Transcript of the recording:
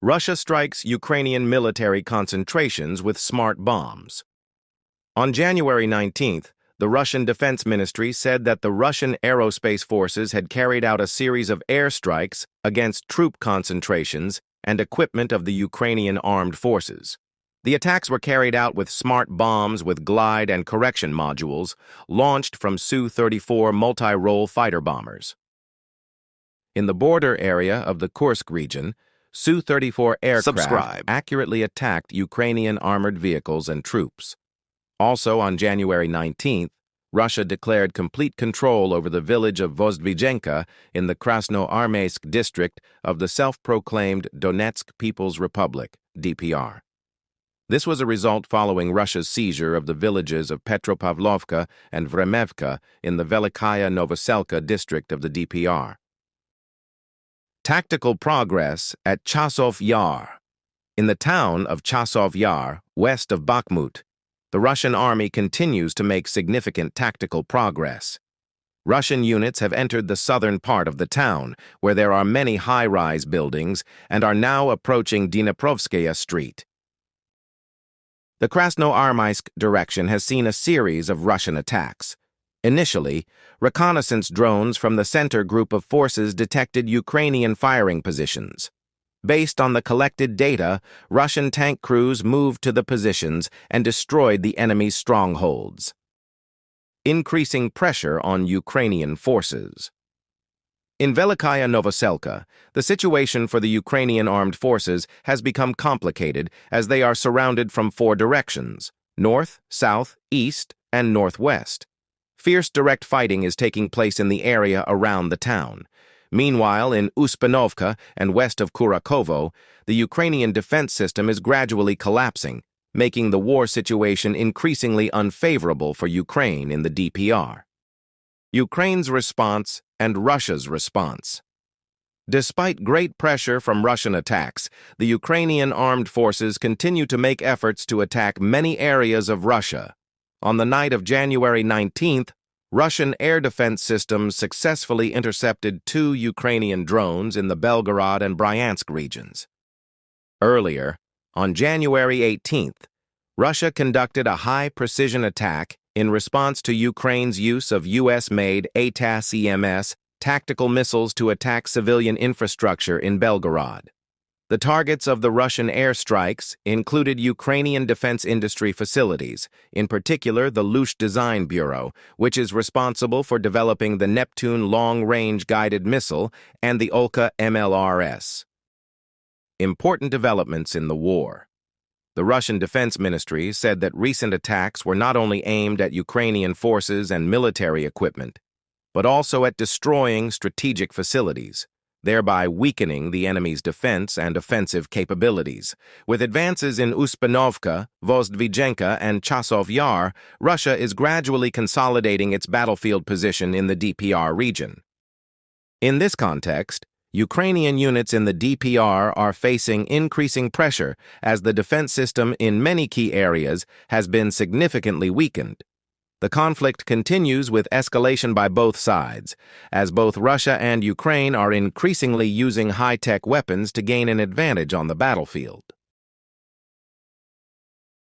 Russia strikes Ukrainian military concentrations with smart bombs. On January 19th, the Russian Defense Ministry said that the Russian aerospace forces had carried out a series of airstrikes against troop concentrations and equipment of the Ukrainian armed forces. The attacks were carried out with smart bombs with glide and correction modules launched from Su-34 multi-role fighter bombers. In the border area of the Kursk region, Su-34 aircraft accurately attacked Ukrainian armored vehicles and troops. Also on January 19th, Russia declared complete control over the village of Vozdvizhenka in the Krasnoarmeysk district of the self-proclaimed Donetsk People's Republic, DPR. This was a result following Russia's seizure of the villages of Petropavlovka and Vremevka in the Velykaya Novoselka district of the DPR. Tactical progress at Chhasov Yar. In the town of Chhasov Yar, west of Bakhmut, the Russian army continues to make significant tactical progress. Russian units have entered the southern part of the town, where there are many high-rise buildings, and are now approaching Dneprovskaya Street. The Krasnoarmeysk direction has seen a series of Russian attacks. Initially, reconnaissance drones from the center group of forces detected Ukrainian firing positions. Based on the collected data, Russian tank crews moved to the positions and destroyed the enemy's strongholds. Increasing pressure on Ukrainian forces. In Velykaya Novoselka, the situation for the Ukrainian armed forces has become complicated as they are surrounded from 4 directions: north, south, east, and northwest. Fierce direct fighting is taking place in the area around the town. Meanwhile, in Uspinovka and west of Kurakovo, the Ukrainian defense system is gradually collapsing, making the war situation increasingly unfavorable for Ukraine in the DPR. Ukraine's response and Russia's response. Despite great pressure from Russian attacks, the Ukrainian armed forces continue to make efforts to attack many areas of Russia. On the night of January 19th, Russian air defense systems successfully intercepted 2 Ukrainian drones in the Belgorod and Bryansk regions. Earlier, on January 18th, Russia conducted a high-precision attack in response to Ukraine's use of U.S.-made ATACMS tactical missiles to attack civilian infrastructure in Belgorod. The targets of the Russian airstrikes included Ukrainian defense industry facilities, in particular the Lush Design Bureau, which is responsible for developing the Neptune long-range guided missile and the Olka MLRS. Important developments in the war. The Russian Defense Ministry said that recent attacks were not only aimed at Ukrainian forces and military equipment, but also at destroying strategic facilities, thereby weakening the enemy's defense and offensive capabilities. With advances in Uspinovka, Vozdvizhenka, and Chhasov Yar, Russia is gradually consolidating its battlefield position in the DPR region. In this context, Ukrainian units in the DPR are facing increasing pressure as the defense system in many key areas has been significantly weakened. The conflict continues with escalation by both sides, as both Russia and Ukraine are increasingly using high-tech weapons to gain an advantage on the battlefield.